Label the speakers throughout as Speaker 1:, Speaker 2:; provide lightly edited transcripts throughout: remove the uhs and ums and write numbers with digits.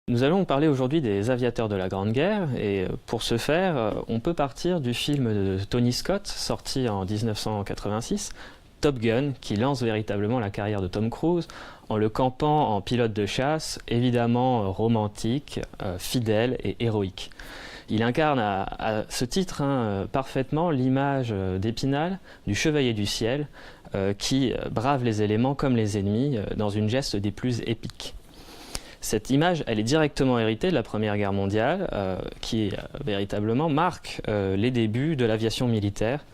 Speaker 1: Nous allons parler aujourd'hui des aviateurs de la Grande Guerre et pour ce faire, on peut partir du film de Tony Scott sorti en 1986, Top Gun, qui lance véritablement la carrière de Tom Cruise en le campant en pilote de chasse, évidemment romantique, fidèle et héroïque. Il incarne à ce titre parfaitement l'image d'Épinal, du chevalier du ciel, qui brave les éléments comme les ennemis dans une geste des plus épiques. Cette image, elle est directement héritée de la Première Guerre mondiale, qui véritablement marque les débuts de l'aviation militaire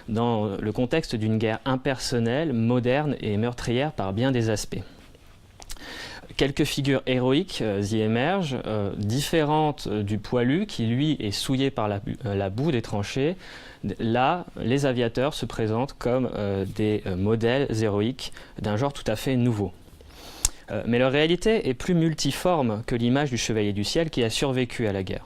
Speaker 1: dans le contexte d'une guerre impersonnelle, moderne et meurtrière par bien des aspects. Quelques figures héroïques y émergent, différentes du poilu qui lui est souillé par la boue des tranchées. Là, les aviateurs se présentent comme des modèles héroïques d'un genre tout à fait nouveau. Mais leur réalité est plus multiforme que l'image du chevalier du ciel qui a survécu à la guerre.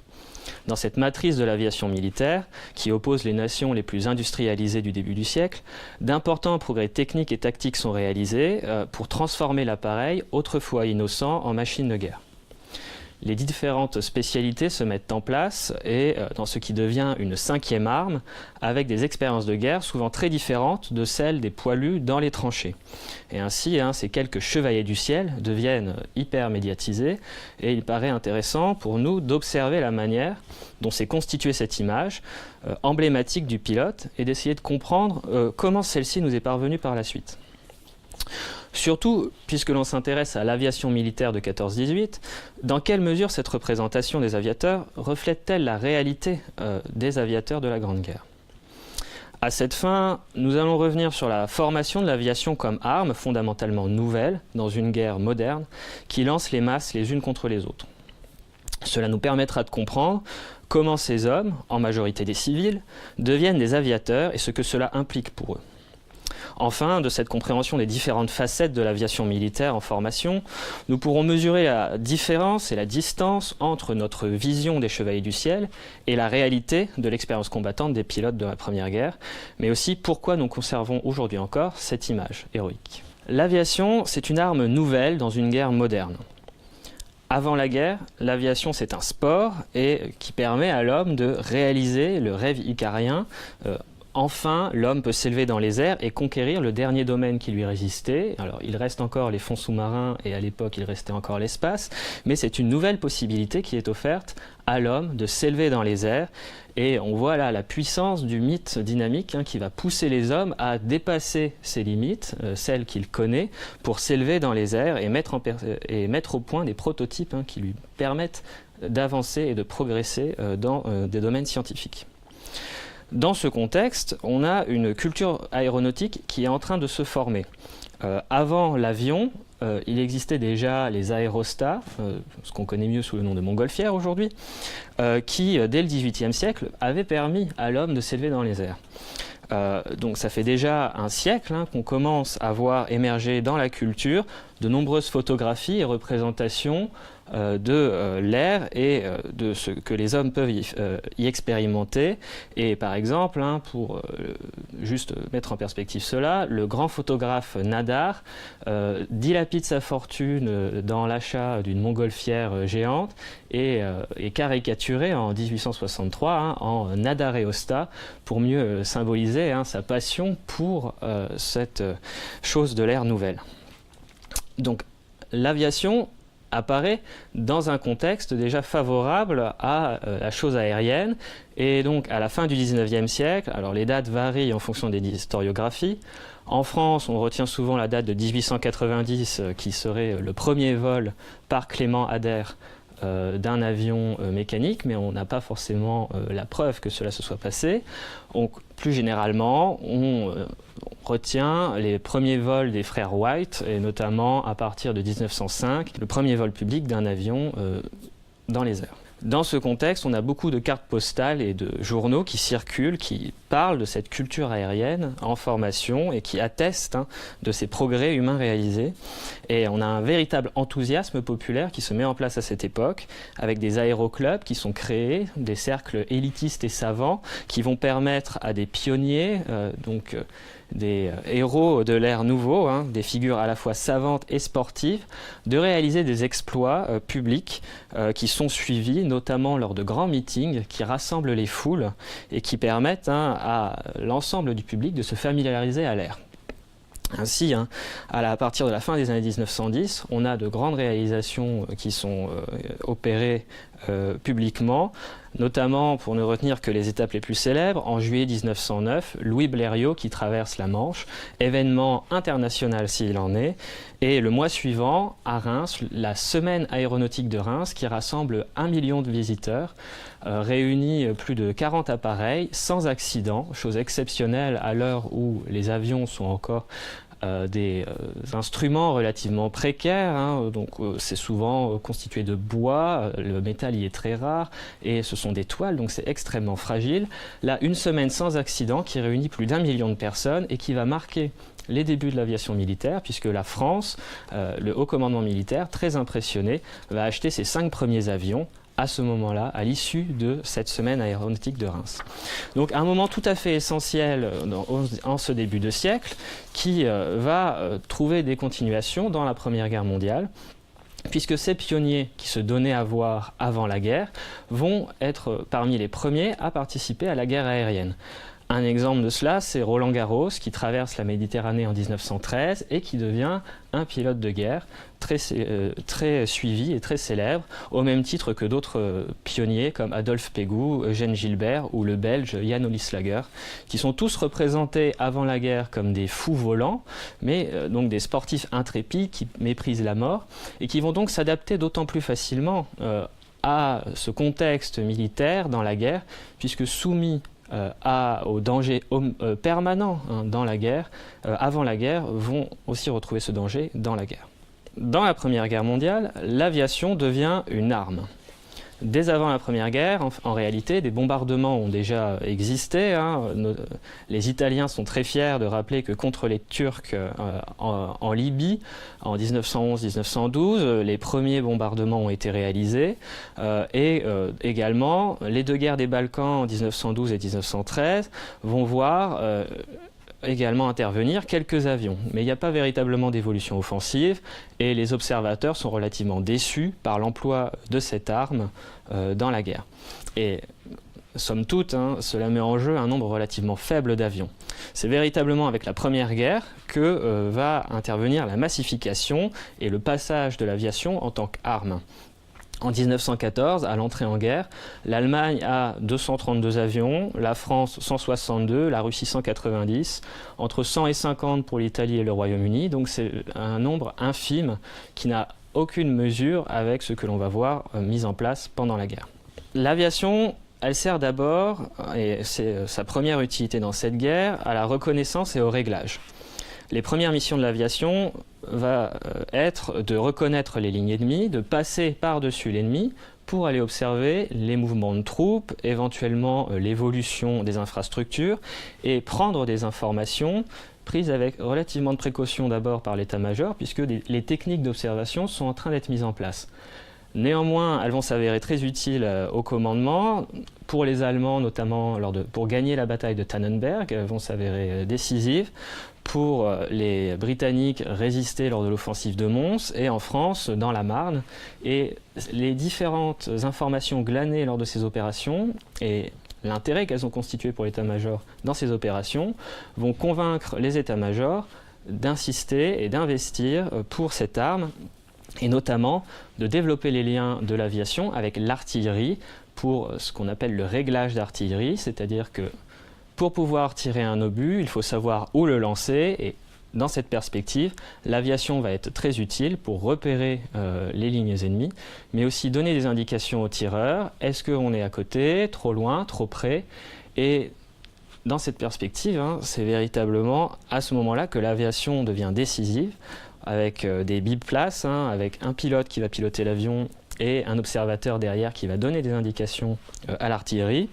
Speaker 1: Dans cette matrice de l'aviation militaire, qui oppose les nations les plus industrialisées du début du siècle, d'importants progrès techniques et tactiques sont réalisés pour transformer l'appareil, autrefois innocent, en machine de guerre. Les différentes spécialités se mettent en place et dans ce qui devient une cinquième arme, avec des expériences de guerre souvent très différentes de celles des poilus dans les tranchées. Et ainsi, ces quelques chevaliers du ciel deviennent hyper médiatisés et il paraît intéressant pour nous d'observer la manière dont s'est constituée cette image emblématique du pilote et d'essayer de comprendre comment celle-ci nous est parvenue par la suite. Surtout, puisque l'on s'intéresse à l'aviation militaire de 14-18, dans quelle mesure cette représentation des aviateurs reflète-t-elle la réalité des aviateurs de la Grande Guerre ? À cette fin, nous allons revenir sur la formation de l'aviation comme arme fondamentalement nouvelle dans une guerre moderne qui lance les masses les unes contre les autres. Cela nous permettra de comprendre comment ces hommes, en majorité des civils, deviennent des aviateurs et ce que cela implique pour eux. Enfin, de cette compréhension des différentes facettes de l'aviation militaire en formation, nous pourrons mesurer la différence et la distance entre notre vision des chevaliers du ciel et la réalité de l'expérience combattante des pilotes de la Première Guerre, mais aussi pourquoi nous conservons aujourd'hui encore cette image héroïque. L'aviation, c'est une arme nouvelle dans une guerre moderne. Avant la guerre, l'aviation c'est un sport et qui permet à l'homme de réaliser le rêve icarien. Enfin, l'homme peut s'élever dans les airs et conquérir le dernier domaine qui lui résistait. Alors, il reste encore les fonds sous-marins et à l'époque, il restait encore l'espace. Mais c'est une nouvelle possibilité qui est offerte à l'homme de s'élever dans les airs. Et on voit là la puissance du mythe dynamique qui va pousser les hommes à dépasser ses limites, celles qu'il connaît, pour s'élever dans les airs et mettre au point des prototypes qui lui permettent d'avancer et de progresser dans des domaines scientifiques. Dans ce contexte, on a une culture aéronautique qui est en train de se former. Avant l'avion, il existait déjà les aérostats, ce qu'on connaît mieux sous le nom de montgolfières aujourd'hui, qui, dès le XVIIIe siècle, avaient permis à l'homme de s'élever dans les airs. Donc ça fait déjà un siècle qu'on commence à voir émerger dans la culture de nombreuses photographies et représentations de l'air et de ce que les hommes peuvent y expérimenter. Et par exemple, pour juste mettre en perspective cela, le grand photographe Nadar dilapide sa fortune dans l'achat d'une montgolfière géante et est caricaturé en 1863 en Nadareosta pour mieux symboliser sa passion pour cette chose de l'air nouvelle. Donc l'aviation apparaît dans un contexte déjà favorable à la chose aérienne et donc à la fin du 19e siècle, alors les dates varient en fonction des historiographies. En France, on retient souvent la date de 1890 qui serait le premier vol par Clément Ader d'un avion mécanique, mais on n'a pas forcément la preuve que cela se soit passé. Donc, plus généralement, on retient les premiers vols des frères Wright, et notamment à partir de 1905, le premier vol public d'un avion dans les airs. Dans ce contexte, on a beaucoup de cartes postales et de journaux qui circulent, qui parlent de cette culture aérienne en formation et qui attestent de ces progrès humains réalisés. Et on a un véritable enthousiasme populaire qui se met en place à cette époque, avec des aéroclubs qui sont créés, des cercles élitistes et savants qui vont permettre à des pionniers, des héros de l'ère nouveau, hein, des figures à la fois savantes et sportives, de réaliser des exploits publics qui sont suivis, notamment lors de grands meetings qui rassemblent les foules et qui permettent à l'ensemble du public de se familiariser à l'ère. Ainsi, à partir de la fin des années 1910, on a de grandes réalisations qui sont opérées publiquement, notamment pour ne retenir que les étapes les plus célèbres. En juillet 1909, Louis Blériot qui traverse la Manche, événement international s'il en est, et le mois suivant, à Reims, la semaine aéronautique de Reims qui rassemble 1 million de visiteurs, réunit plus de 40 appareils sans accident, chose exceptionnelle à l'heure où les avions sont encore des instruments relativement précaires, hein, donc c'est souvent constitué de bois, le métal y est très rare et ce sont des toiles, donc c'est extrêmement fragile. Là, une semaine sans accident qui réunit plus d'1 million de personnes et qui va marquer les débuts de l'aviation militaire, puisque la France, le haut commandement militaire, très impressionné, va acheter ses 5 premiers avions à ce moment-là, à l'issue de cette semaine aéronautique de Reims. Donc un moment tout à fait essentiel en ce début de siècle qui va trouver des continuations dans la Première Guerre mondiale, puisque ces pionniers qui se donnaient à voir avant la guerre vont être parmi les premiers à participer à la guerre aérienne. Un exemple de cela, c'est Roland Garros qui traverse la Méditerranée en 1913 et qui devient un pilote de guerre très suivi et très célèbre, au même titre que d'autres pionniers comme Adolphe Pégoud, Eugène Gilbert ou le Belge Jan Olyslager, qui sont tous représentés avant la guerre comme des fous volants, mais donc des sportifs intrépides qui méprisent la mort et qui vont donc s'adapter d'autant plus facilement à ce contexte militaire dans la guerre, puisque soumis aux dangers permanents dans la guerre, avant la guerre, vont aussi retrouver ce danger dans la guerre. Dans la Première Guerre mondiale, l'aviation devient une arme. Dès avant la Première Guerre, en réalité, des bombardements ont déjà existé. Les Italiens sont très fiers de rappeler que contre les Turcs en Libye, en 1911-1912, les premiers bombardements ont été réalisés. Et également, les 2 guerres des Balkans en 1912 et 1913 vont voir également intervenir quelques avions. Mais il n'y a pas véritablement d'évolution offensive et les observateurs sont relativement déçus par l'emploi de cette arme dans la guerre. Et somme toute, cela met en jeu un nombre relativement faible d'avions. C'est véritablement avec la Première Guerre que va intervenir la massification et le passage de l'aviation en tant qu'arme. En 1914, à l'entrée en guerre, l'Allemagne a 232 avions, la France 162, la Russie 190, entre 100 et 50 pour l'Italie et le Royaume-Uni. Donc c'est un nombre infime qui n'a aucune mesure avec ce que l'on va voir mis en place pendant la guerre. L'aviation, elle sert d'abord, et c'est sa première utilité dans cette guerre, à la reconnaissance et au réglage. Les premières missions de l'aviation va être de reconnaître les lignes ennemies, de passer par-dessus l'ennemi pour aller observer les mouvements de troupes, éventuellement l'évolution des infrastructures et prendre des informations prises avec relativement de précaution d'abord par l'état-major puisque les techniques d'observation sont en train d'être mises en place. Néanmoins, elles vont s'avérer très utiles au commandement. Pour les Allemands, notamment pour gagner la bataille de Tannenberg, elles vont s'avérer décisives. Pour les Britanniques, résister lors de l'offensive de Mons et en France, dans la Marne. Et les différentes informations glanées lors de ces opérations et l'intérêt qu'elles ont constitué pour l'état-major dans ces opérations vont convaincre les états-majors d'insister et d'investir pour cette arme et notamment de développer les liens de l'aviation avec l'artillerie pour ce qu'on appelle le réglage d'artillerie, c'est-à-dire que pour pouvoir tirer un obus, il faut savoir où le lancer et dans cette perspective, l'aviation va être très utile pour repérer les lignes ennemies, mais aussi donner des indications aux tireurs. Est-ce qu'on est à côté, trop loin, trop près? Et dans cette perspective, c'est véritablement à ce moment-là que l'aviation devient décisive, avec des biplaces, avec un pilote qui va piloter l'avion et un observateur derrière qui va donner des indications à l'artillerie.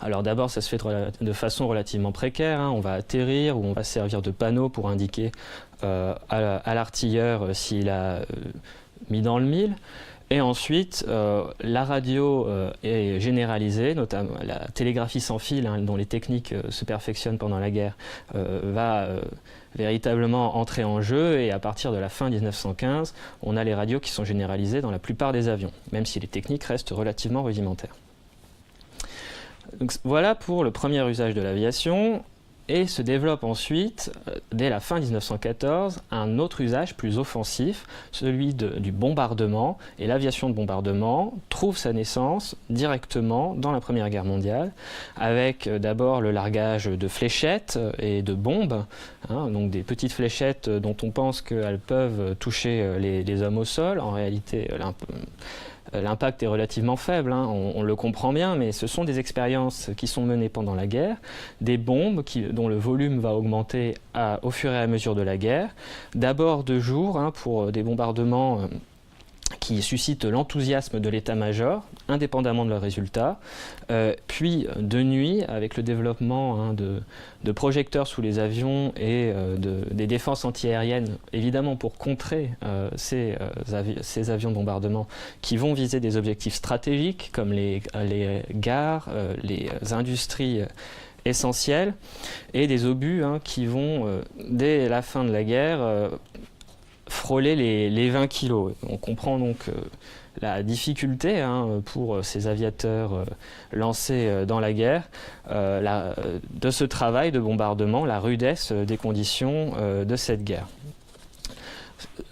Speaker 1: Alors d'abord, ça se fait de façon relativement précaire. On va atterrir ou on va servir de panneau pour indiquer à l'artilleur s'il a mis dans le mille. Et ensuite, la radio est généralisée, notamment la télégraphie sans fil, dont les techniques se perfectionnent pendant la guerre, va véritablement entrer en jeu. Et à partir de la fin 1915, on a les radios qui sont généralisées dans la plupart des avions, même si les techniques restent relativement rudimentaires. Donc, voilà pour le premier usage de l'aviation. Et se développe ensuite, dès la fin 1914, un autre usage plus offensif, celui du bombardement. Et l'aviation de bombardement trouve sa naissance directement dans la Première Guerre mondiale, avec d'abord le largage de fléchettes et de bombes, donc des petites fléchettes dont on pense qu'elles peuvent toucher les hommes au sol. En réalité, l'impact est relativement faible, on le comprend bien, mais ce sont des expériences qui sont menées pendant la guerre, des bombes dont le volume va augmenter au fur et à mesure de la guerre. D'abord de jour, pour des bombardements qui suscitent l'enthousiasme de l'état-major, indépendamment de leurs résultats, puis de nuit, avec le développement de projecteurs sous les avions et des défenses antiaériennes, évidemment pour contrer ces avions de bombardement qui vont viser des objectifs stratégiques comme les gares, les industries essentielles, et des obus qui vont, dès la fin de la guerre, frôler les 20 kilos. On comprend donc la difficulté pour ces aviateurs lancés dans la guerre de ce travail de bombardement, la rudesse des conditions de cette guerre.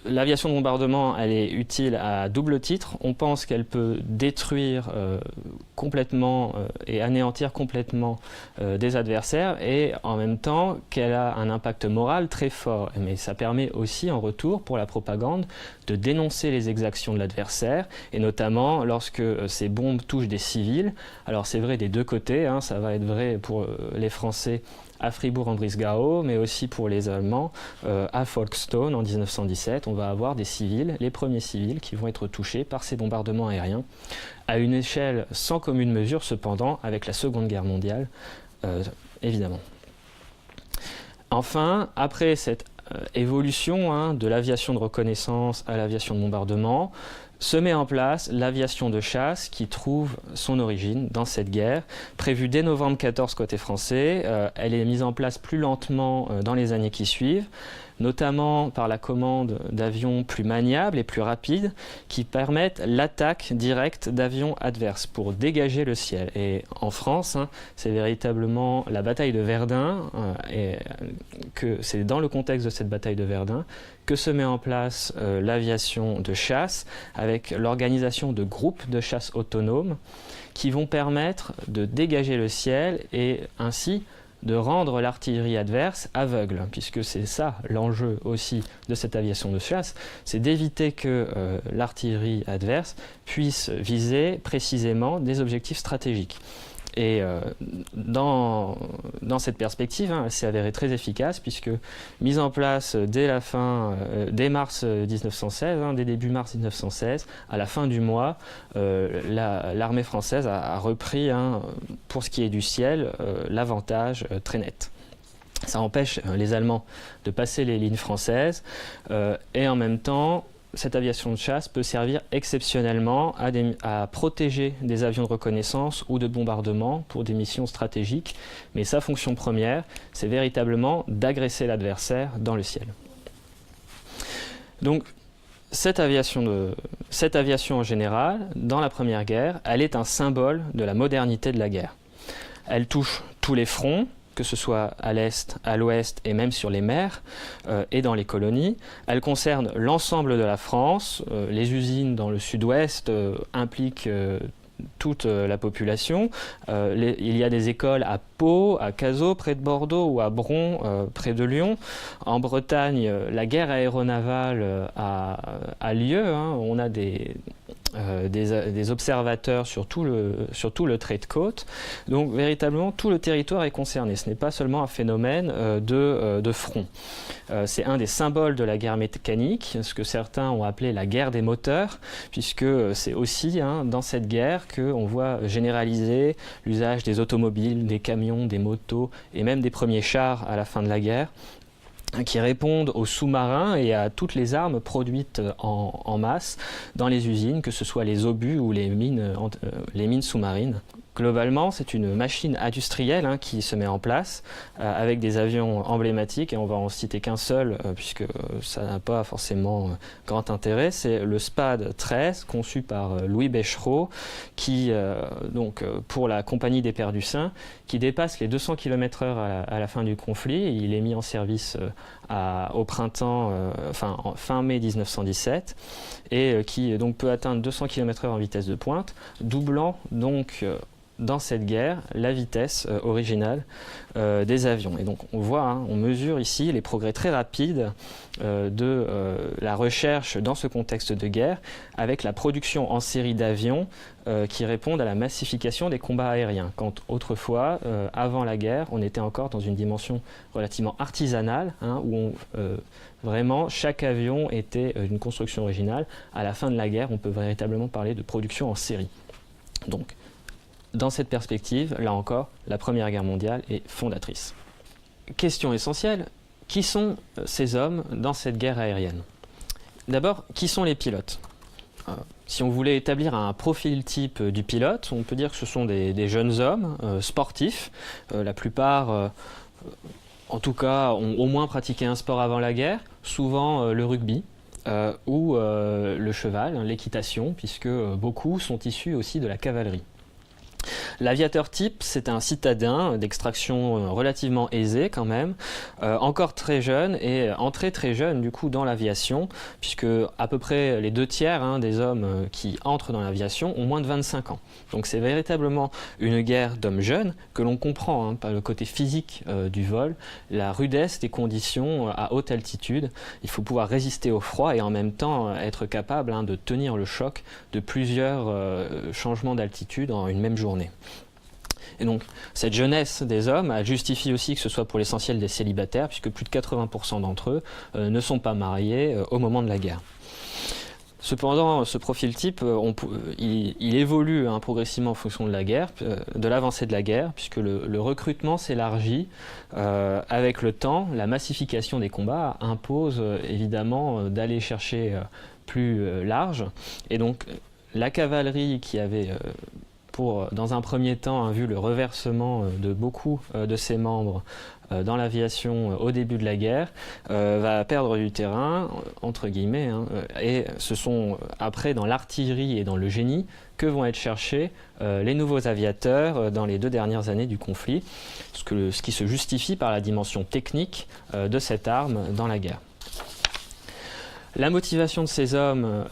Speaker 1: L'aviation de bombardement, elle est utile à double titre. On pense qu'elle peut détruire complètement et anéantir complètement des adversaires, et en même temps qu'elle a un impact moral très fort. Mais ça permet aussi en retour pour la propagande de dénoncer les exactions de l'adversaire, et notamment lorsque ces bombes touchent des civils. Alors c'est vrai des deux côtés, ça va être vrai pour les Français à Fribourg-en-Brisgau, mais aussi pour les Allemands à Folkestone en 1917. On va avoir des civils, les premiers civils, qui vont être touchés par ces bombardements aériens, à une échelle sans commune mesure cependant avec la Seconde Guerre mondiale, évidemment. Enfin, après cette évolution de l'aviation de reconnaissance à l'aviation de bombardement, se met en place l'aviation de chasse qui trouve son origine dans cette guerre. Prévue dès novembre 14 côté français, elle est mise en place plus lentement dans les années qui suivent, notamment par la commande d'avions plus maniables et plus rapides qui permettent l'attaque directe d'avions adverses pour dégager le ciel. Et en France, c'est véritablement la bataille de Verdun, et que c'est dans le contexte de cette bataille de Verdun que se met en place l'aviation de chasse, avec l'organisation de groupes de chasse autonomes qui vont permettre de dégager le ciel et ainsi de rendre l'artillerie adverse aveugle, puisque c'est ça l'enjeu aussi de cette aviation de chasse, c'est d'éviter que l'artillerie adverse puisse viser précisément des objectifs stratégiques. Et dans cette perspective, elle s'est avérée très efficace, puisque mise en place dès mars 1916, dès début mars 1916, à la fin du mois, l'armée française a repris, pour ce qui est du ciel, l'avantage très net. Ça empêche les Allemands de passer les lignes françaises, et en même temps, cette aviation de chasse peut servir exceptionnellement à protéger des avions de reconnaissance ou de bombardement pour des missions stratégiques. Mais sa fonction première, c'est véritablement d'agresser l'adversaire dans le ciel. Donc, cette aviation en général, dans la Première Guerre, elle est un symbole de la modernité de la guerre. Elle touche tous les fronts, que ce soit à l'Est, à l'Ouest et même sur les mers et dans les colonies. Elle concerne l'ensemble de la France. Les usines dans le sud-ouest impliquent toute la population. Il y a des écoles à Pau, à Cazaux, près de Bordeaux, ou à Bron, près de Lyon. En Bretagne, la guerre aéronavale a lieu. On a des observateurs sur tout le trait de côte. Donc véritablement tout le territoire est concerné. Ce n'est pas seulement un phénomène de front. C'est un des symboles de la guerre mécanique, ce que certains ont appelé la guerre des moteurs, puisque c'est aussi dans cette guerre qu'on voit généraliser l'usage des automobiles, des camions, des motos et même des premiers chars à la fin de la guerre. qui répondent aux sous-marins et à toutes les armes produites en masse dans les usines, que ce soit les obus ou les mines sous-marines. Globalement, c'est une machine industrielle qui se met en place avec des avions emblématiques, et on va en citer qu'un seul puisque ça n'a pas forcément grand intérêt. C'est le SPAD 13 conçu par Louis Bechereau, qui, pour la Compagnie des Pères du Saint, qui dépasse les 200 km/h à la fin du conflit. Il est mis en service au printemps, fin mai 1917, et qui donc peut atteindre 200 km/h en vitesse de pointe, doublant donc dans cette guerre la vitesse originale des avions. Et donc on voit, on mesure ici les progrès très rapides de la recherche dans ce contexte de guerre, avec la production en série d'avions qui répondent à la massification des combats aériens. Quand autrefois, avant la guerre, on était encore dans une dimension relativement artisanale, où vraiment chaque avion était une construction originale. À la fin de la guerre, on peut véritablement parler de production en série. Donc, dans cette perspective, là encore, la Première Guerre mondiale est fondatrice. Question essentielle, qui sont ces hommes dans cette guerre aérienne? D'abord, qui sont les pilotes? Si on voulait établir un profil type du pilote, on peut dire que ce sont des jeunes hommes sportifs. La plupart, en tout cas, ont au moins pratiqué un sport avant la guerre, souvent le rugby. Ou le cheval, l'équitation, puisque beaucoup sont issus aussi de la cavalerie. L'aviateur type, c'est un citadin d'extraction relativement aisée quand même, encore très jeune et entré très jeune du coup dans l'aviation, puisque à peu près les 2/3 des hommes qui entrent dans l'aviation ont moins de 25 ans. Donc c'est véritablement une guerre d'hommes jeunes que l'on comprend par le côté physique du vol, la rudesse des conditions à haute altitude. Il faut pouvoir résister au froid et en même temps être capable de tenir le choc de plusieurs changements d'altitude en une même journée. Et donc, cette jeunesse des hommes, elle justifie aussi que ce soit pour l'essentiel des célibataires, puisque plus de 80% d'entre eux ne sont pas mariés au moment de la guerre. Cependant, ce profil type, il évolue progressivement en fonction de la guerre, de l'avancée de la guerre, puisque le recrutement s'élargit. Avec le temps, la massification des combats impose évidemment d'aller chercher plus large. Et donc, la cavalerie qui avait dans un premier temps, vu le reversement de beaucoup de ses membres dans l'aviation au début de la guerre, va perdre du terrain, entre guillemets, et ce sont après dans l'artillerie et dans le génie que vont être cherchés les nouveaux aviateurs dans les 2 dernières années du conflit, ce qui se justifie par la dimension technique de cette arme dans la guerre. La motivation de ces hommes,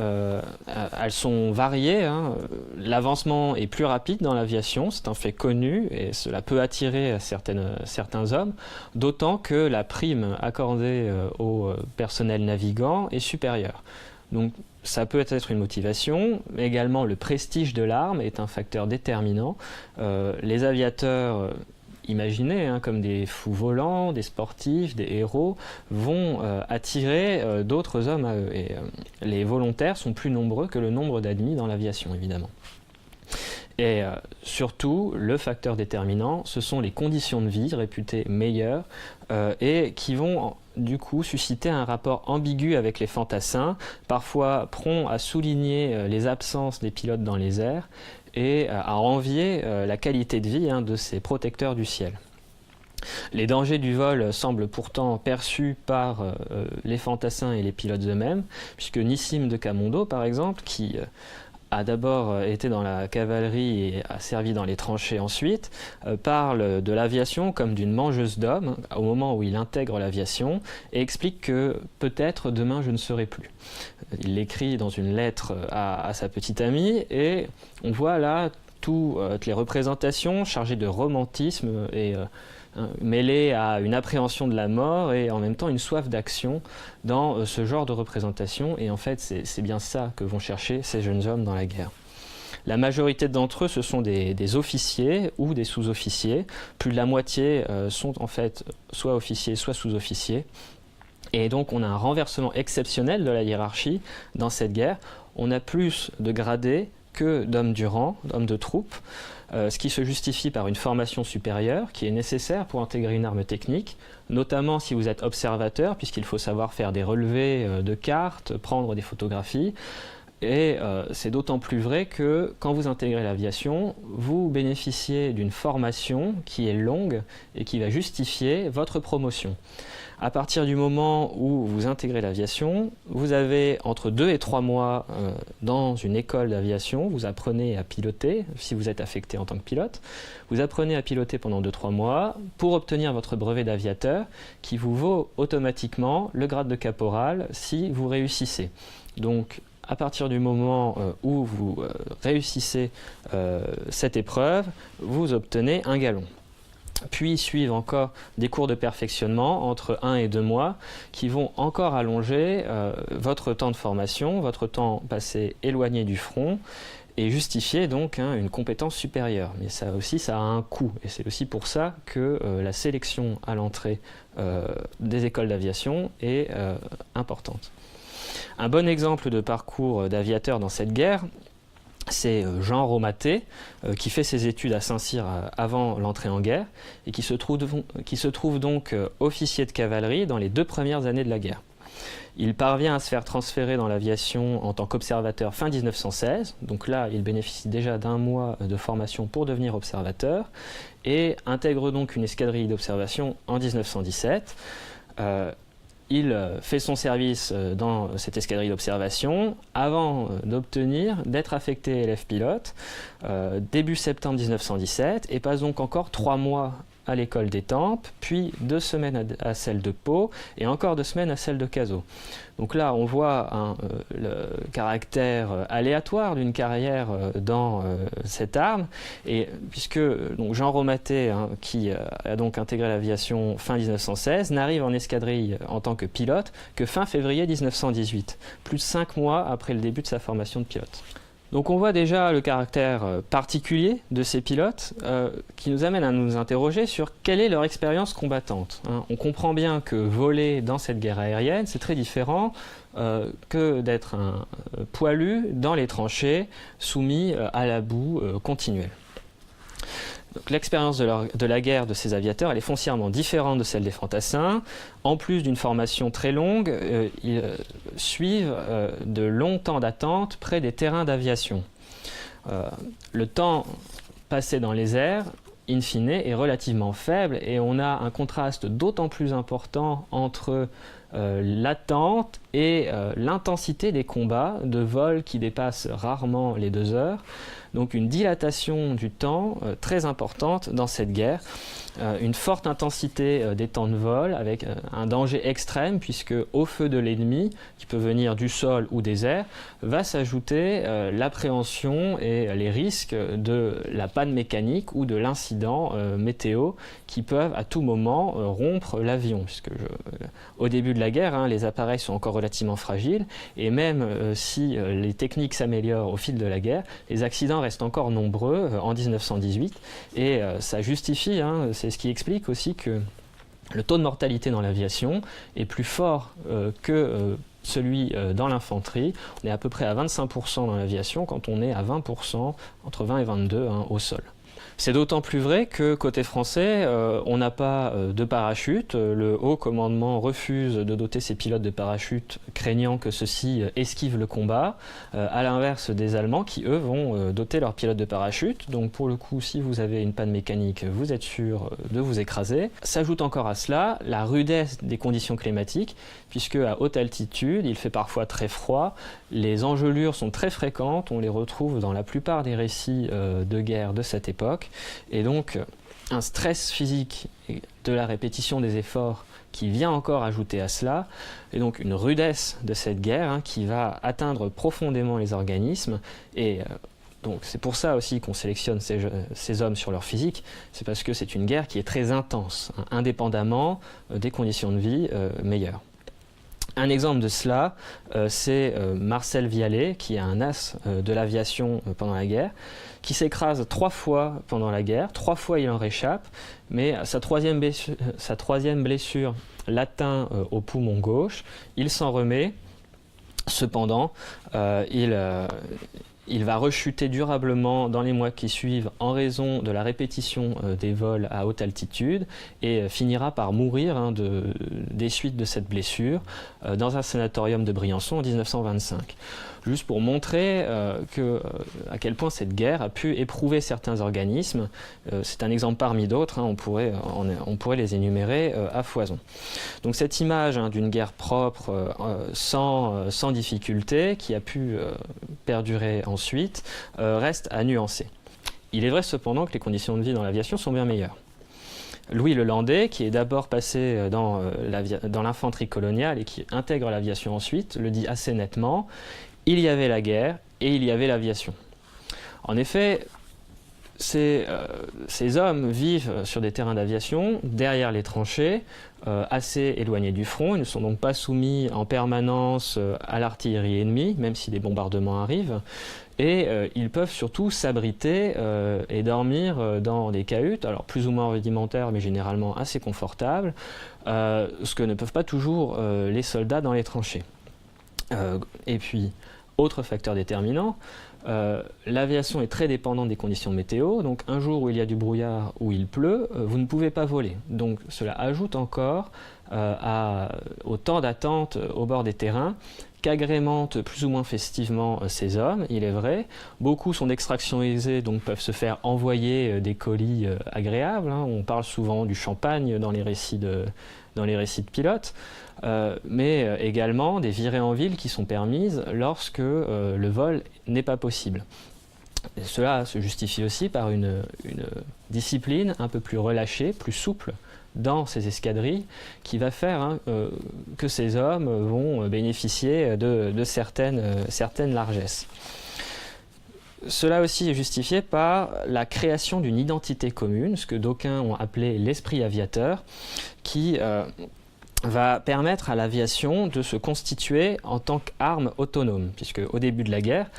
Speaker 1: elles sont variées. L'avancement est plus rapide dans l'aviation, c'est un fait connu et cela peut attirer certains hommes, d'autant que la prime accordée au personnel navigant est supérieure. Donc ça peut être une motivation, mais également le prestige de l'arme est un facteur déterminant. Les aviateurs imaginés comme des fous volants, des sportifs, des héros, vont attirer d'autres hommes à eux. Et les volontaires sont plus nombreux que le nombre d'admis dans l'aviation, évidemment. Et surtout, le facteur déterminant, ce sont les conditions de vie réputées meilleures et qui vont du coup susciter un rapport ambigu avec les fantassins, parfois prompts à souligner les absences des pilotes dans les airs, et à envier la qualité de vie de ces protecteurs du ciel. Les dangers du vol semblent pourtant perçus par les fantassins et les pilotes eux-mêmes, puisque Nissim de Camondo, par exemple, qui a d'abord été dans la cavalerie et a servi dans les tranchées ensuite, parle de l'aviation comme d'une mangeuse d'hommes au moment où il intègre l'aviation et explique que peut-être demain je ne serai plus. Il l'écrit dans une lettre à sa petite amie et on voit là toutes les représentations chargées de romantisme et mêlées à une appréhension de la mort et en même temps une soif d'action dans ce genre de représentation. Et en fait, c'est bien ça que vont chercher ces jeunes hommes dans la guerre. La majorité d'entre eux, ce sont des officiers ou des sous-officiers. Plus de la moitié sont en fait soit officiers, soit sous-officiers. Et donc, on a un renversement exceptionnel de la hiérarchie dans cette guerre. On a plus de gradés que d'hommes du rang, d'hommes de troupe, ce qui se justifie par une formation supérieure qui est nécessaire pour intégrer une arme technique, notamment si vous êtes observateur, puisqu'il faut savoir faire des relevés de cartes, prendre des photographies. Et c'est d'autant plus vrai que quand vous intégrez l'aviation, vous bénéficiez d'une formation qui est longue et qui va justifier votre promotion. À partir du moment où vous intégrez l'aviation, vous avez entre 2 et 3 mois dans une école d'aviation, vous apprenez à piloter, si vous êtes affecté en tant que pilote, vous apprenez à piloter pendant 2-3 mois pour obtenir votre brevet d'aviateur qui vous vaut automatiquement le grade de caporal si vous réussissez. Donc, à partir du moment où vous réussissez cette épreuve, vous obtenez un galon. Puis suivent encore des cours de perfectionnement entre 1 et 2 mois qui vont encore allonger votre temps de formation, votre temps passé éloigné du front et justifier donc une compétence supérieure. Mais ça aussi, ça a un coût et c'est aussi pour ça que la sélection à l'entrée des écoles d'aviation est importante. Un bon exemple de parcours d'aviateur dans cette guerre, c'est Jean Romaté, qui fait ses études à Saint-Cyr avant l'entrée en guerre et qui se trouve donc officier de cavalerie dans les 2 premières années de la guerre. Il parvient à se faire transférer dans l'aviation en tant qu'observateur fin 1916, donc là il bénéficie déjà d'1 mois de formation pour devenir observateur et intègre donc une escadrille d'observation en 1917. Il fait son service dans cette escadrille d'observation avant d'être affecté élève pilote début septembre 1917 et passe donc encore 3 mois à l'école d'Étampes, puis 2 semaines à celle de Pau et encore 2 semaines à celle de Cazaux. Donc là, on voit le caractère aléatoire d'une carrière dans cette arme, et puisque donc, Jean Romaté, qui a donc intégré l'aviation fin 1916, n'arrive en escadrille en tant que pilote que fin février 1918, plus de 5 mois après le début de sa formation de pilote. Donc on voit déjà le caractère particulier de ces pilotes qui nous amène à nous interroger sur quelle est leur expérience combattante. On comprend bien que voler dans cette guerre aérienne, c'est très différent que d'être un poilu dans les tranchées soumis à la boue continuelle. L'expérience de la guerre de ces aviateurs, elle est foncièrement différente de celle des fantassins. En plus d'une formation très longue, ils suivent de longs temps d'attente près des terrains d'aviation. Le temps passé dans les airs, in fine, est relativement faible et on a un contraste d'autant plus important entre l'attente et l'intensité des combats de vol qui dépassent rarement les 2 heures. Donc une dilatation du temps très importante dans cette guerre, une forte intensité des temps de vol avec un danger extrême puisque au feu de l'ennemi, qui peut venir du sol ou des airs, va s'ajouter l'appréhension et les risques de la panne mécanique ou de l'incident météo qui peuvent à tout moment rompre l'avion. Puisque au début de la guerre, les appareils sont encore relativement fragiles et même si les techniques s'améliorent au fil de la guerre, les accidents restent encore nombreux en 1918 et ça justifie, c'est ce qui explique aussi que le taux de mortalité dans l'aviation est plus fort que celui dans l'infanterie. On est à peu près à 25% dans l'aviation quand on est à 20%, entre 20 et 22 au sol. C'est d'autant plus vrai que côté français, on n'a pas de parachute. Le haut commandement refuse de doter ses pilotes de parachute, craignant que ceux-ci esquivent le combat, à l'inverse des Allemands qui, eux, vont doter leurs pilotes de parachute. Donc pour le coup, si vous avez une panne mécanique, vous êtes sûr de vous écraser. S'ajoute encore à cela la rudesse des conditions climatiques, puisque à haute altitude, il fait parfois très froid, les engelures sont très fréquentes, on les retrouve dans la plupart des récits de guerre de cette époque. Et donc un stress physique de la répétition des efforts qui vient encore ajouter à cela, et donc une rudesse de cette guerre qui va atteindre profondément les organismes. Et donc c'est pour ça aussi qu'on sélectionne ces hommes sur leur physique, c'est parce que c'est une guerre qui est très intense, indépendamment des conditions de vie meilleures. Un exemple de cela, c'est Marcel Vialet, qui est un as de l'aviation pendant la guerre, qui s'écrase 3 fois pendant la guerre, 3 fois il en réchappe, mais sa troisième blessure l'atteint au poumon gauche, il s'en remet, cependant il Il va rechuter durablement dans les mois qui suivent en raison de la répétition des vols à haute altitude et finira par mourir des suites de cette blessure dans un sanatorium de Briançon en 1925. Juste pour montrer à quel point cette guerre a pu éprouver certains organismes. C'est un exemple parmi d'autres, on pourrait les énumérer à foison. Donc cette image d'une guerre propre, sans difficulté, qui a pu perdurer ensuite, reste à nuancer. Il est vrai cependant que les conditions de vie dans l'aviation sont bien meilleures. Louis Le Landais, qui est d'abord passé dans l'infanterie coloniale et qui intègre l'aviation ensuite, le dit assez nettement: il y avait la guerre et il y avait l'aviation. En effet, ces hommes vivent sur des terrains d'aviation, derrière les tranchées, assez éloignés du front. Ils ne sont donc pas soumis en permanence à l'artillerie ennemie, même si des bombardements arrivent. Et ils peuvent surtout s'abriter et dormir dans des cahutes, alors plus ou moins rudimentaires, mais généralement assez confortables, ce que ne peuvent pas toujours les soldats dans les tranchées. Et puis, autre facteur déterminant, l'aviation est très dépendante des conditions météo, donc un jour où il y a du brouillard, où il pleut, vous ne pouvez pas voler. Donc cela ajoute encore au temps d'attente au bord des terrains, qu'agrémentent plus ou moins festivement ces hommes, il est vrai. Beaucoup sont d'extraction aisée, donc peuvent se faire envoyer des colis agréables. On parle souvent du champagne dans les récits de pilotes. Mais également des virées en ville qui sont permises lorsque le vol n'est pas possible. Et cela se justifie aussi par une discipline un peu plus relâchée, plus souple dans ces escadrilles, qui va faire que ces hommes vont bénéficier de certaines largesses. Cela aussi est justifié par la création d'une identité commune, ce que d'aucuns ont appelé l'esprit aviateur, qui va permettre à l'aviation de se constituer en tant qu'arme autonome, puisque au début de la guerre,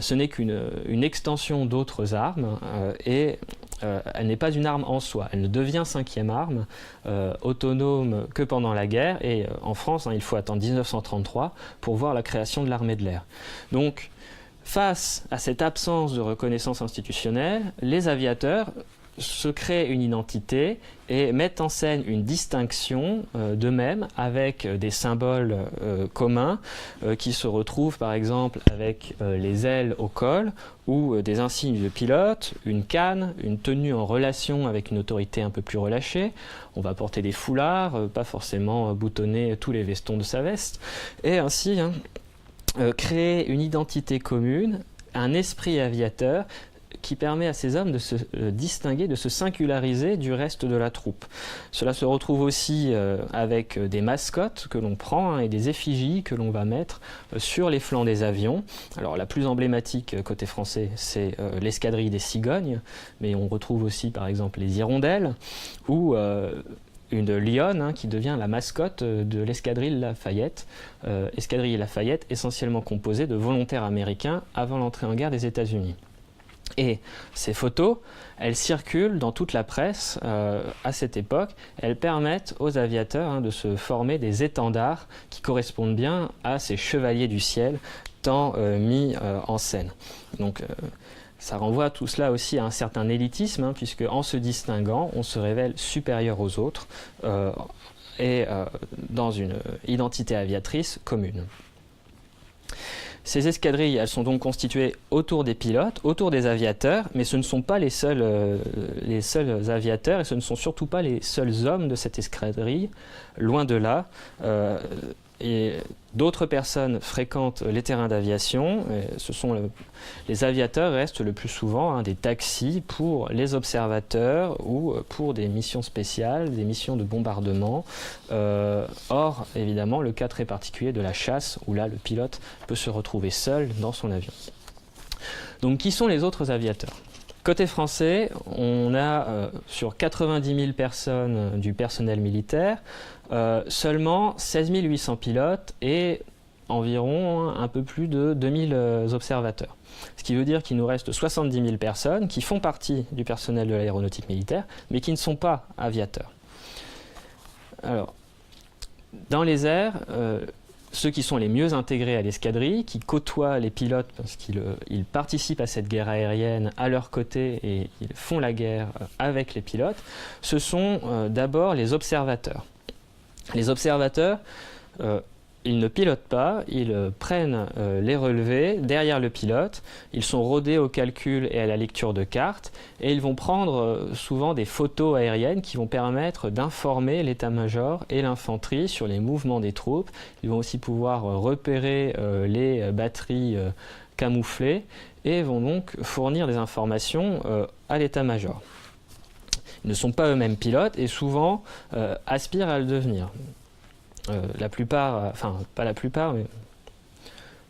Speaker 1: ce n'est qu'une extension d'autres armes et elle n'est pas une arme en soi. Elle ne devient cinquième arme autonome que pendant la guerre et en France, il faut attendre 1933 pour voir la création de l'armée de l'air. Donc, face à cette absence de reconnaissance institutionnelle, les aviateurs se créent une identité et mettent en scène une distinction d'eux-mêmes avec des symboles communs qui se retrouvent par exemple avec les ailes au col ou des insignes de pilote, une canne, une tenue en relation avec une autorité un peu plus relâchée. On va porter des foulards, pas forcément boutonner tous les vestons de sa veste, et ainsi créer une identité commune, un esprit aviateur qui permet à ces hommes de se distinguer, de se singulariser du reste de la troupe. Cela se retrouve aussi avec des mascottes que l'on prend et des effigies que l'on va mettre sur les flancs des avions. Alors la plus emblématique côté français, c'est l'escadrille des cigognes, mais on retrouve aussi par exemple les hirondelles ou une lionne qui devient la mascotte de l'escadrille Lafayette. Escadrille Lafayette essentiellement composée de volontaires américains avant l'entrée en guerre des États-Unis. Et ces photos, elles circulent dans toute la presse à cette époque. Elles permettent aux aviateurs de se former des étendards qui correspondent bien à ces chevaliers du ciel tant mis en scène. Donc ça renvoie tout cela aussi à un certain élitisme, puisque en se distinguant, on se révèle supérieur aux autres et dans une identité aviatrice commune. Ces escadrilles, elles sont donc constituées autour des pilotes, autour des aviateurs, mais ce ne sont pas les seuls aviateurs et ce ne sont surtout pas les seuls hommes de cette escadrille, loin de là. Et d'autres personnes fréquentent les terrains d'aviation. Les aviateurs restent le plus souvent des taxis pour les observateurs ou pour des missions spéciales, des missions de bombardement. Or, évidemment, le cas très particulier de la chasse, où là, le pilote peut se retrouver seul dans son avion. Donc, qui sont les autres aviateurs ? Côté français, on a sur 90 000 personnes du personnel militaire, seulement 16 800 pilotes et environ un peu plus de 2000 observateurs. Ce qui veut dire qu'il nous reste 70 000 personnes qui font partie du personnel de l'aéronautique militaire, mais qui ne sont pas aviateurs. Alors, dans les airs, ceux qui sont les mieux intégrés à l'escadrille, qui côtoient les pilotes parce qu'ils participent à cette guerre aérienne à leur côté et ils font la guerre avec les pilotes, ce sont d'abord les observateurs. Les observateurs, ils ne pilotent pas, ils prennent les relevés derrière le pilote, ils sont rodés au calcul et à la lecture de cartes, et ils vont prendre souvent des photos aériennes qui vont permettre d'informer l'état-major et l'infanterie sur les mouvements des troupes. Ils vont aussi pouvoir repérer les batteries camouflées et vont donc fournir des informations à l'état-major. Ils ne sont pas eux-mêmes pilotes et souvent aspirent à le devenir. La plupart, enfin pas la plupart, mais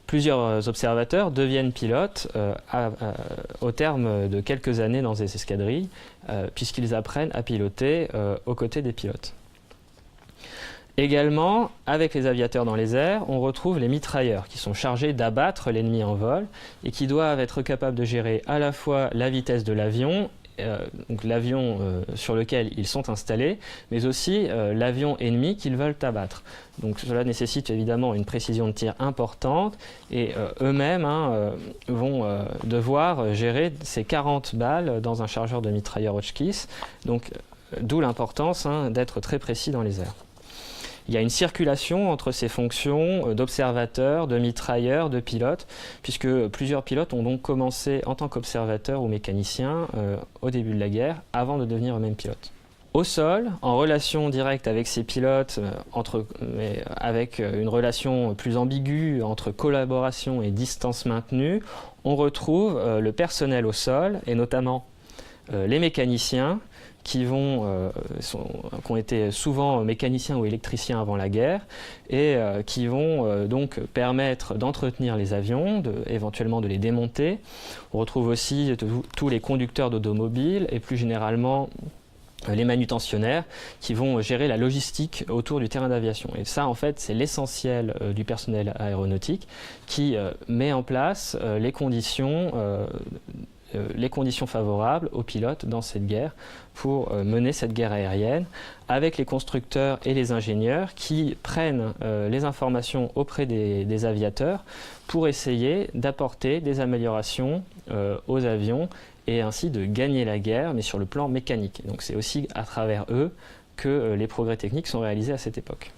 Speaker 1: plusieurs observateurs deviennent pilotes au terme de quelques années dans des escadrilles, puisqu'ils apprennent à piloter aux côtés des pilotes. Également, avec les aviateurs dans les airs, on retrouve les mitrailleurs qui sont chargés d'abattre l'ennemi en vol et qui doivent être capables de gérer à la fois la vitesse de l'avion, donc l'avion sur lequel ils sont installés, mais aussi l'avion ennemi qu'ils veulent abattre. Donc cela nécessite évidemment une précision de tir importante et eux-mêmes vont devoir gérer ces 40 balles dans un chargeur de mitrailleur Hotchkiss, donc d'où l'importance d'être très précis dans les airs. Il y a une circulation entre ces fonctions d'observateurs, de mitrailleurs, de pilotes, puisque plusieurs pilotes ont donc commencé en tant qu'observateurs ou mécaniciens au début de la guerre, avant de devenir eux-mêmes pilotes. Au sol, en relation directe avec ces pilotes, mais avec une relation plus ambiguë entre collaboration et distance maintenue, on retrouve le personnel au sol, et notamment les mécaniciens, qui ont été souvent mécaniciens ou électriciens avant la guerre et qui vont donc permettre d'entretenir les avions, éventuellement de les démonter. On retrouve aussi tous les conducteurs d'automobiles et plus généralement les manutentionnaires qui vont gérer la logistique autour du terrain d'aviation. Et ça, en fait, c'est l'essentiel du personnel aéronautique qui met en place les conditions favorables aux pilotes dans cette guerre pour mener cette guerre aérienne, avec les constructeurs et les ingénieurs qui prennent les informations auprès des aviateurs pour essayer d'apporter des améliorations aux avions et ainsi de gagner la guerre, mais sur le plan mécanique. Donc c'est aussi à travers eux que les progrès techniques sont réalisés à cette époque.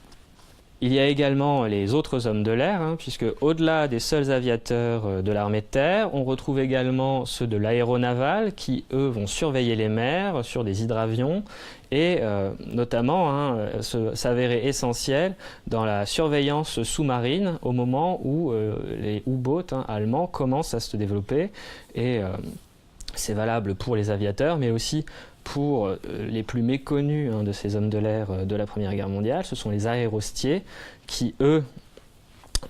Speaker 1: Il y a également les autres hommes de l'air, puisque au-delà des seuls aviateurs de l'armée de terre, on retrouve également ceux de l'aéronaval qui, eux, vont surveiller les mers sur des hydravions et notamment s'avérer essentiels dans la surveillance sous-marine au moment où les U-boats allemands commencent à se développer. Et c'est valable pour les aviateurs, mais aussi pour les plus méconnus de ces hommes de l'air de la Première Guerre mondiale, ce sont les aérostiers qui, eux,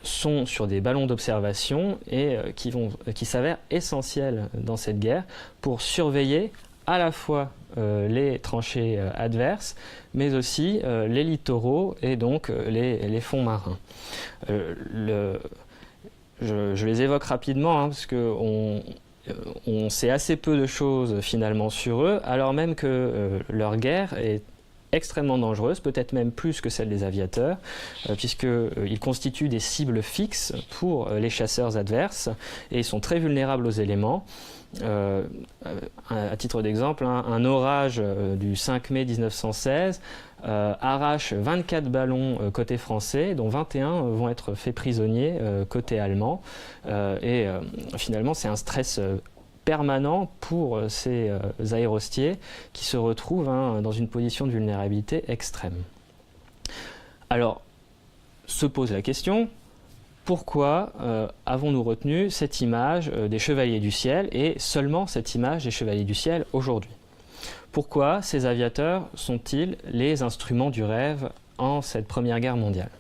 Speaker 1: sont sur des ballons d'observation et qui s'avèrent essentiels dans cette guerre pour surveiller à la fois les tranchées adverses, mais aussi les littoraux et donc les fonds marins. Je les évoque rapidement parce qu'on sait assez peu de choses finalement sur eux, alors même que leur guerre est extrêmement dangereuse, peut-être même plus que celle des aviateurs, puisqu'ils constituent des cibles fixes pour les chasseurs adverses et ils sont très vulnérables aux éléments. À titre d'exemple, un orage du 5 mai 1916 arrache 24 ballons côté français, dont 21 vont être faits prisonniers côté allemand. Finalement, c'est un stress permanent pour ces aérostiers qui se retrouvent dans une position de vulnérabilité extrême. Alors, se pose la question, pourquoi avons-nous retenu cette image des chevaliers du ciel et seulement cette image des chevaliers du ciel aujourd'hui ? Pourquoi ces aviateurs sont-ils les instruments du rêve en cette Première Guerre mondiale ?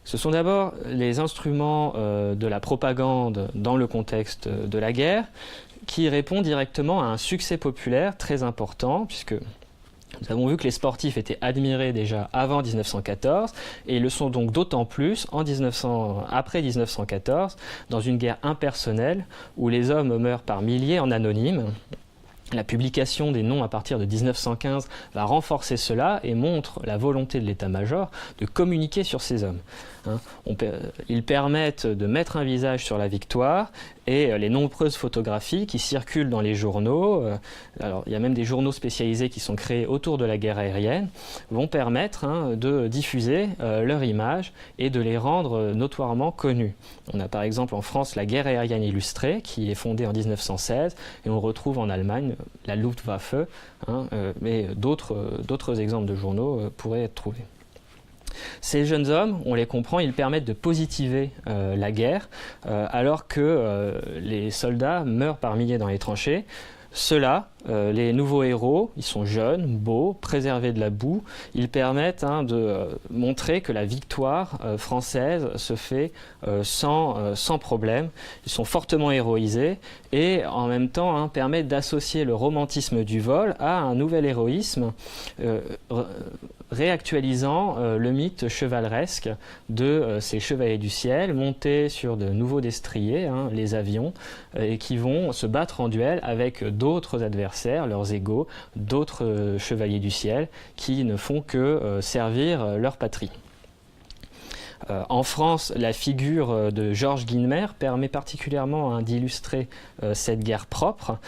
Speaker 1: Ce sont d'abord les instruments de la propagande dans le contexte de la guerre qui répondent directement à un succès populaire très important, puisque nous avons vu que les sportifs étaient admirés déjà avant 1914 et ils le sont donc d'autant plus après 1914, dans une guerre impersonnelle où les hommes meurent par milliers en anonyme. La publication des noms à partir de 1915 va renforcer cela et montre la volonté de l'état-major de communiquer sur ces hommes. Ils permettent de mettre un visage sur la victoire et les nombreuses photographies qui circulent dans les journaux, alors il y a même des journaux spécialisés qui sont créés autour de la guerre aérienne, vont permettre de diffuser leur image et de les rendre notoirement connus. On a par exemple en France la guerre aérienne illustrée qui est fondée en 1916 et on retrouve en Allemagne la Luftwaffe, mais d'autres exemples de journaux pourraient être trouvés. Ces jeunes hommes, on les comprend, ils permettent de positiver la guerre alors que les soldats meurent par milliers dans les tranchées. Ceux-là, les nouveaux héros, ils sont jeunes, beaux, préservés de la boue. Ils permettent de montrer que la victoire française se fait sans problème. Ils sont fortement héroïsés et en même temps permettent d'associer le romantisme du vol à un nouvel héroïsme réactualisant le mythe chevaleresque de ces chevaliers du ciel montés sur de nouveaux destriers, les avions, et qui vont se battre en duel avec d'autres adversaires, leurs égaux, d'autres chevaliers du ciel, qui ne font que servir leur patrie. En France, la figure de Georges Guynemer permet particulièrement d'illustrer cette guerre propre.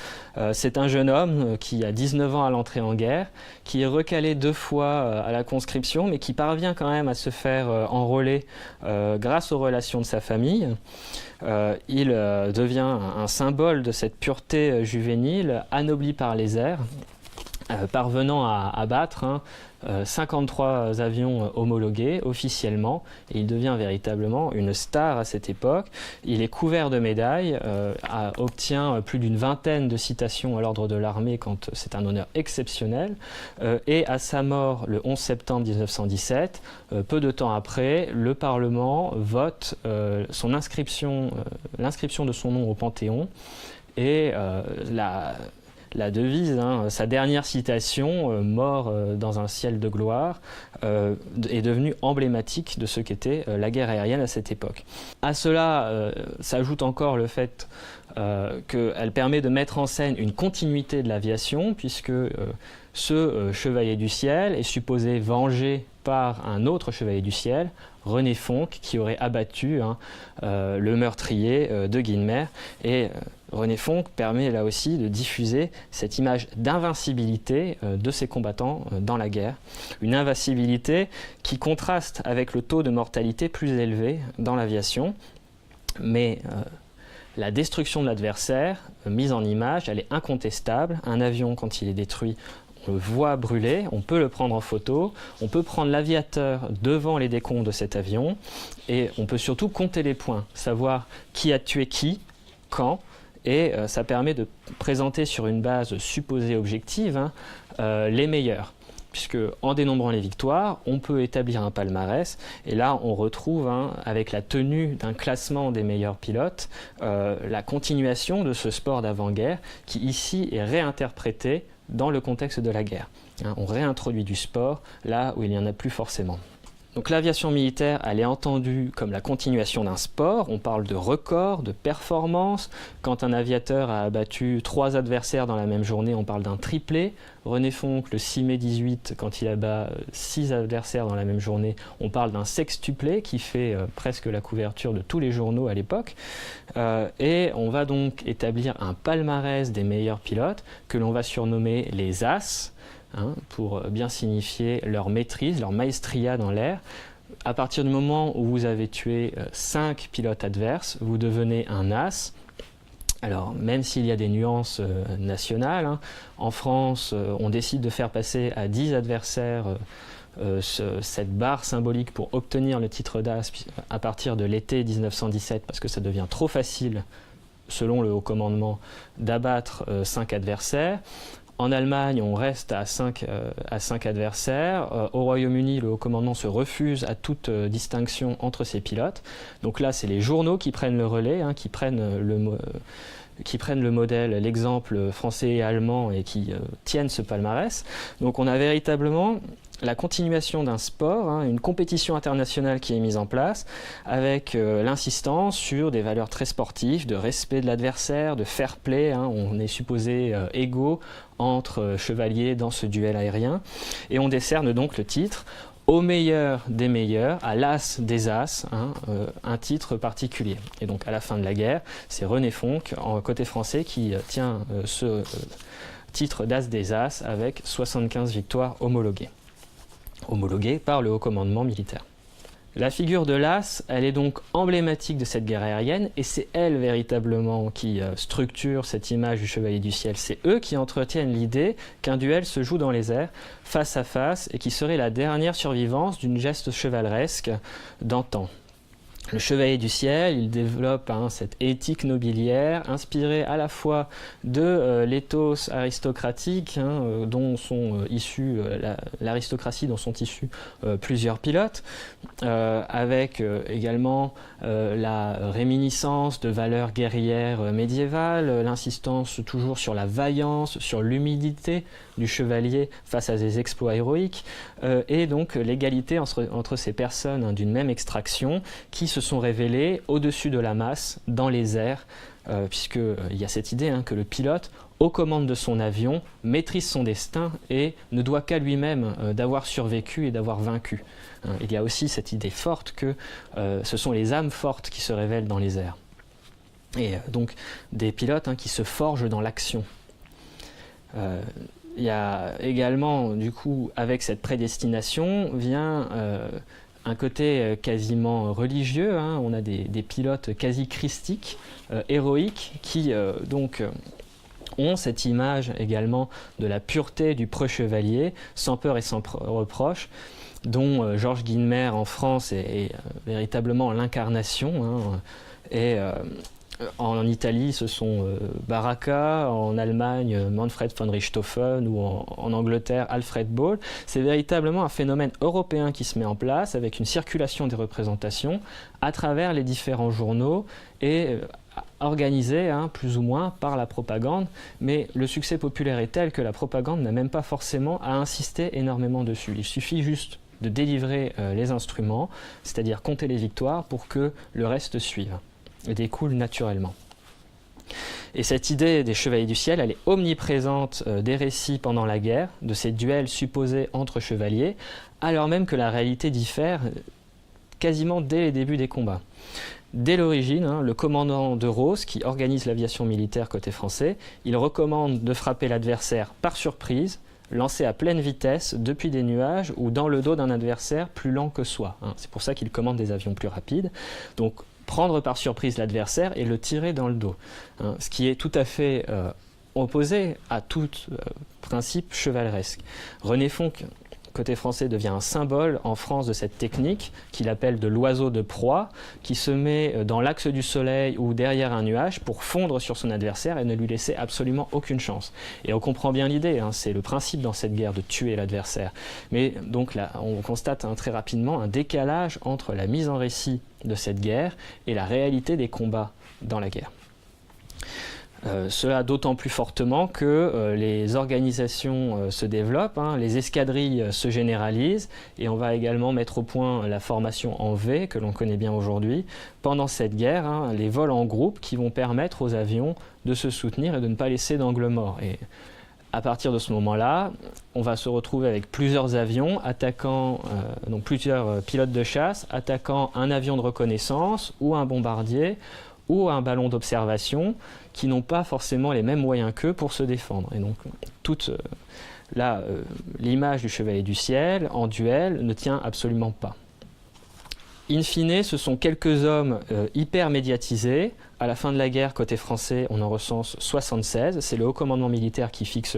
Speaker 1: C'est un jeune homme qui a 19 ans à l'entrée en guerre, qui est recalé 2 fois à la conscription, mais qui parvient quand même à se faire enrôler grâce aux relations de sa famille. Il devient un symbole de cette pureté juvénile, anobli par les airs, parvenant à abattre 53 avions homologués officiellement, et il devient véritablement une star à cette époque. Il est couvert de médailles, obtient plus d'une vingtaine de citations à l'ordre de l'armée quand c'est un honneur exceptionnel, et à sa mort le 11 septembre 1917, peu de temps après, le Parlement vote l'inscription de son nom au Panthéon, et la devise, sa dernière citation, mort dans un ciel de gloire, est devenue emblématique de ce qu'était la guerre aérienne à cette époque. À cela s'ajoute encore le fait qu'elle permet de mettre en scène une continuité de l'aviation, puisque ce chevalier du ciel est supposé vengé par un autre chevalier du ciel, René Fonck, qui aurait abattu le meurtrier de Guynemer. Et René Fonck permet là aussi de diffuser cette image d'invincibilité de ces combattants dans la guerre. Une invincibilité qui contraste avec le taux de mortalité plus élevé dans l'aviation. Mais la destruction de l'adversaire, mise en image, elle est incontestable. Un avion, quand il est détruit, on le voit brûler, on peut le prendre en photo, on peut prendre l'aviateur devant les décombres de cet avion, et on peut surtout compter les points, savoir qui a tué qui, quand, et ça permet de présenter sur une base supposée objective les meilleurs. Puisque en dénombrant les victoires, on peut établir un palmarès, et là on retrouve, avec la tenue d'un classement des meilleurs pilotes, la continuation de ce sport d'avant-guerre qui ici est réinterprété dans le contexte de la guerre. On réintroduit du sport là où il n'y en a plus forcément. Donc l'aviation militaire, elle est entendue comme la continuation d'un sport. On parle de record, de performance. Quand un aviateur a abattu 3 adversaires dans la même journée, on parle d'un triplé. René Fonck, le 6 mai 18, quand il abat 6 adversaires dans la même journée, on parle d'un sextuplé qui fait presque la couverture de tous les journaux à l'époque. Et on va donc établir un palmarès des meilleurs pilotes que l'on va surnommer les As, pour bien signifier leur maîtrise, leur maestria dans l'air. À partir du moment où vous avez tué 5 pilotes adverses, vous devenez un As. Alors, même s'il y a des nuances nationales, en France, on décide de faire passer à 10 adversaires cette barre symbolique pour obtenir le titre d'As à partir de l'été 1917, parce que ça devient trop facile, selon le haut commandement, d'abattre 5 adversaires. En Allemagne, on reste à 5 adversaires. Au Royaume-Uni, le haut commandement se refuse à toute distinction entre ces pilotes. Donc là, c'est les journaux qui prennent le relais, qui prennent qui prennent le modèle, l'exemple français et allemand et qui tiennent ce palmarès. Donc on a véritablement la continuation d'un sport, une compétition internationale qui est mise en place avec l'insistance sur des valeurs très sportives, de respect de l'adversaire, de fair play. On est supposé égaux entre chevaliers dans ce duel aérien. Et on décerne donc le titre au meilleur des meilleurs, à l'as des as, un titre particulier. Et donc à la fin de la guerre, c'est René Fonck, côté français, qui tient ce titre d'as des as avec 75 victoires homologuées par le haut commandement militaire. La figure de l'as, elle est donc emblématique de cette guerre aérienne et c'est elle véritablement qui structure cette image du chevalier du ciel. C'est eux qui entretiennent l'idée qu'un duel se joue dans les airs, face à face, et qui serait la dernière survivance d'une geste chevaleresque d'antan. Le chevalier du ciel, il développe cette éthique nobiliaire inspirée à la fois de l'éthos aristocratique dont sont issus l'aristocratie dont sont issus plusieurs pilotes, avec également la réminiscence de valeurs guerrières médiévales, l'insistance toujours sur la vaillance, sur l'humilité du chevalier face à des exploits héroïques, et donc l'égalité entre ces personnes d'une même extraction qui se sont révélées au-dessus de la masse, dans les airs, puisqu'il y a cette idée que le pilote, aux commandes de son avion, maîtrise son destin et ne doit qu'à lui-même d'avoir survécu et d'avoir vaincu. Il y a aussi cette idée forte que ce sont les âmes fortes qui se révèlent dans les airs. Et donc des pilotes qui se forgent dans l'action. Il y a également, du coup, avec cette prédestination, vient un côté quasiment religieux. On a des pilotes quasi christiques, héroïques, qui donc ont cette image également de la pureté du preux chevalier, sans peur et sans reproche, dont Georges Guynemer en France est véritablement l'incarnation. En Italie, ce sont Baracca, en Allemagne, Manfred von Richthofen, ou en Angleterre, Alfred Ball. C'est véritablement un phénomène européen qui se met en place avec une circulation des représentations à travers les différents journaux et organisé plus ou moins par la propagande, mais le succès populaire est tel que la propagande n'a même pas forcément à insister énormément dessus. Il suffit juste de délivrer les instruments, c'est-à-dire compter les victoires pour que le reste suive et découle naturellement. Et cette idée des chevaliers du ciel, elle est omniprésente des récits pendant la guerre, de ces duels supposés entre chevaliers, alors même que la réalité diffère quasiment dès les débuts des combats. Dès l'origine, le commandant de Rose, qui organise l'aviation militaire côté français, il recommande de frapper l'adversaire par surprise, lancé à pleine vitesse depuis des nuages ou dans le dos d'un adversaire plus lent que soi. C'est pour ça qu'il commande des avions plus rapides. Donc, prendre par surprise l'adversaire et le tirer dans le dos, ce qui est tout à fait opposé à tout principe chevaleresque. René Fonck, côté français, devient un symbole en France de cette technique qu'il appelle de l'oiseau de proie, qui se met dans l'axe du soleil ou derrière un nuage pour fondre sur son adversaire et ne lui laisser absolument aucune chance. Et on comprend bien l'idée, c'est le principe dans cette guerre de tuer l'adversaire. Mais donc là, on constate très rapidement un décalage entre la mise en récit de cette guerre et la réalité des combats dans la guerre. Cela d'autant plus fortement que les organisations se développent, les escadrilles se généralisent et on va également mettre au point la formation en V que l'on connaît bien aujourd'hui. Pendant cette guerre, les vols en groupe qui vont permettre aux avions de se soutenir et de ne pas laisser d'angle mort. Et à partir de ce moment-là, on va se retrouver avec plusieurs avions attaquant, donc plusieurs pilotes de chasse attaquant un avion de reconnaissance ou un bombardier ou un ballon d'observation qui n'ont pas forcément les mêmes moyens qu'eux pour se défendre. Et donc, l'image du chevalier du ciel en duel ne tient absolument pas. In fine, ce sont quelques hommes hyper médiatisés. À la fin de la guerre, côté français, on en recense 76. C'est le haut commandement militaire qui fixe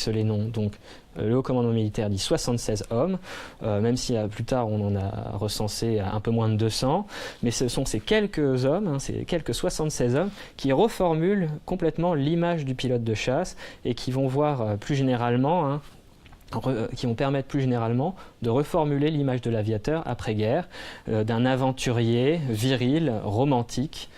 Speaker 1: les noms. Donc, le haut commandement militaire dit 76 hommes, même si plus tard on en a recensé un peu moins de 200. Mais ce sont ces quelques hommes, ces quelques 76 hommes, qui reformulent complètement l'image du pilote de chasse et qui vont voir plus généralement qui vont permettre plus généralement de reformuler l'image de l'aviateur après-guerre, d'un aventurier viril, romantique,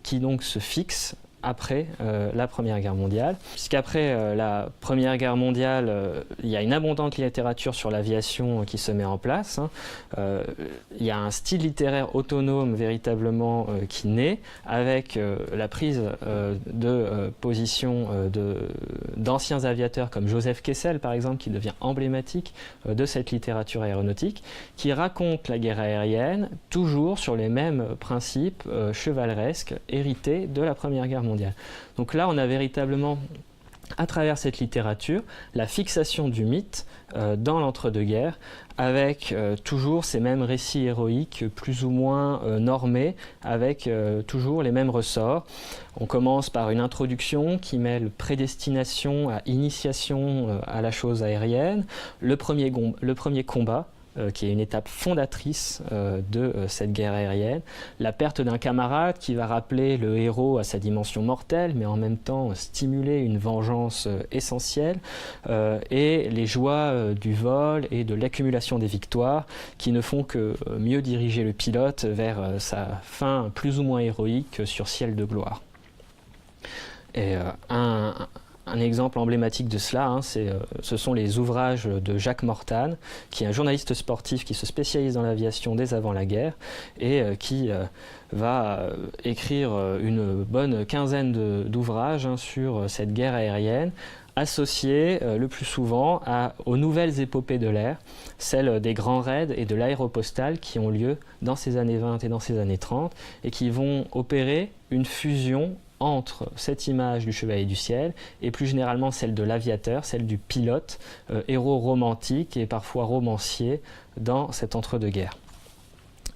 Speaker 1: qui donc se fixe après la Première Guerre mondiale, puisqu'après la Première Guerre mondiale, il y a une abondante littérature sur l'aviation qui se met en place. Il y a un style littéraire autonome véritablement qui naît, avec la prise de position d'anciens aviateurs comme Joseph Kessel, par exemple, qui devient emblématique de cette littérature aéronautique, qui raconte la guerre aérienne toujours sur les mêmes principes chevaleresques hérités de la Première Guerre mondiale. Donc là, on a véritablement, à travers cette littérature, la fixation du mythe dans l'entre-deux-guerres, avec toujours ces mêmes récits héroïques plus ou moins normés, avec toujours les mêmes ressorts. On commence par une introduction qui mêle prédestination à initiation à la chose aérienne, le premier combat, qui est une étape fondatrice de cette guerre aérienne, la perte d'un camarade qui va rappeler le héros à sa dimension mortelle, mais en même temps stimuler une vengeance essentielle, et les joies du vol et de l'accumulation des victoires qui ne font que mieux diriger le pilote vers sa fin plus ou moins héroïque sur ciel de gloire. Et un exemple emblématique de cela, ce sont les ouvrages de Jacques Mortane, qui est un journaliste sportif qui se spécialise dans l'aviation dès avant la guerre et qui va écrire une bonne quinzaine d'ouvrages sur cette guerre aérienne, associés le plus souvent aux nouvelles épopées de l'air, celles des grands raids et de l'aéropostale qui ont lieu dans ces années 20 et dans ces années 30 et qui vont opérer une fusion entre cette image du chevalier du ciel et plus généralement celle de l'aviateur, celle du pilote, héros romantique et parfois romancier dans cet entre-deux-guerres.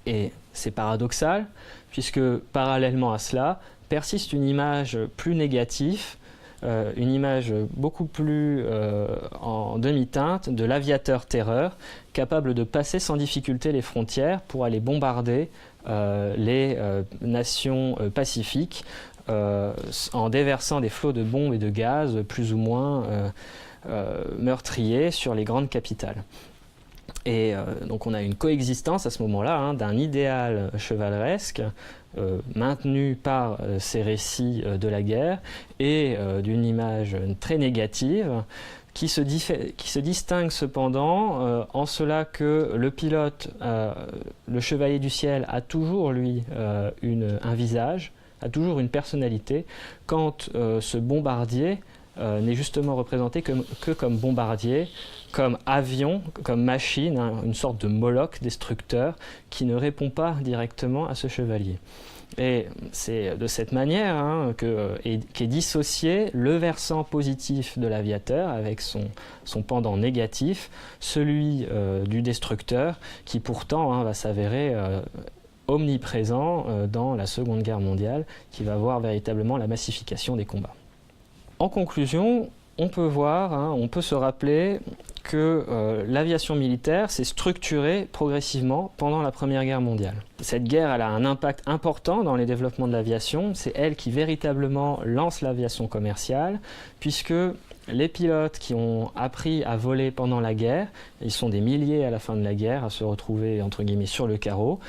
Speaker 1: Et c'est paradoxal, puisque parallèlement à cela, persiste une image plus négative, une image beaucoup plus en demi-teinte de l'aviateur terreur, capable de passer sans difficulté les frontières pour aller bombarder les nations pacifiques, en déversant des flots de bombes et de gaz plus ou moins meurtriers sur les grandes capitales. Et donc on a une coexistence à ce moment-là d'un idéal chevaleresque maintenu par ces récits de la guerre et d'une image très négative qui se distingue cependant en cela que le pilote, le chevalier du ciel, a toujours lui un visage, a toujours une personnalité, quand ce bombardier n'est justement représenté que comme bombardier, comme avion, comme machine, une sorte de Moloch destructeur qui ne répond pas directement à ce chevalier. Et c'est de cette manière qu'est dissocié le versant positif de l'aviateur avec son pendant négatif, celui du destructeur, qui pourtant va s'avérer omniprésent dans la Seconde Guerre mondiale, qui va voir véritablement la massification des combats. En conclusion, on peut se rappeler que l'aviation militaire s'est structurée progressivement pendant la Première Guerre mondiale. Cette guerre elle a un impact important dans les développements de l'aviation. C'est elle qui véritablement lance l'aviation commerciale, puisque les pilotes qui ont appris à voler pendant la guerre, ils sont des milliers à la fin de la guerre à se retrouver entre guillemets sur le carreau,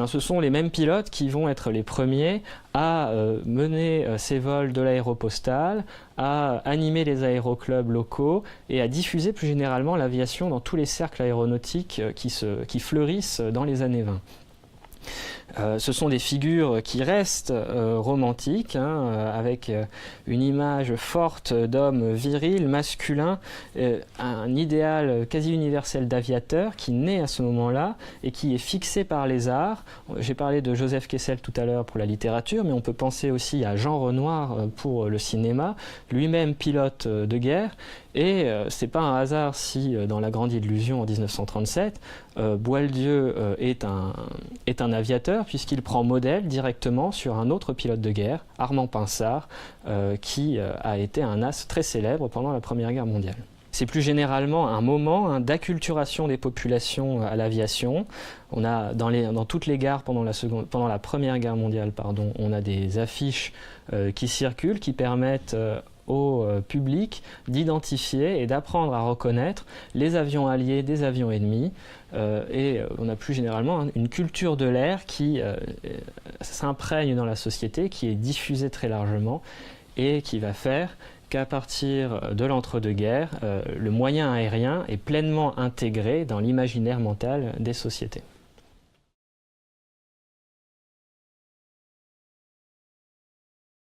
Speaker 1: ce sont les mêmes pilotes qui vont être les premiers à mener ces vols de l'aéropostale, à animer les aéroclubs locaux et à diffuser plus généralement l'aviation dans tous les cercles aéronautiques qui fleurissent dans les années 20. Ce sont des figures qui restent romantiques, avec une image forte d'homme viril, masculin, un idéal quasi universel d'aviateur qui naît à ce moment-là et qui est fixé par les arts. J'ai parlé de Joseph Kessel tout à l'heure pour la littérature, mais on peut penser aussi à Jean Renoir pour le cinéma, lui-même pilote de guerre. Et c'est pas un hasard si, dans La Grande Illusion en 1937, Boieldieu est un aviateur, puisqu'il prend modèle directement sur un autre pilote de guerre, Armand Pinsard, qui a été un as très célèbre pendant la Première Guerre mondiale. C'est plus généralement un moment d'acculturation des populations à l'aviation. On a dans toutes les gares pendant la Première Guerre mondiale, on a des affiches qui circulent, qui permettent au public d'identifier et d'apprendre à reconnaître les avions alliés des avions ennemis. Et on a plus généralement une culture de l'air qui s'imprègne dans la société, qui est diffusée très largement et qui va faire qu'à partir de l'entre-deux-guerres, le moyen aérien est pleinement intégré dans l'imaginaire mental des sociétés.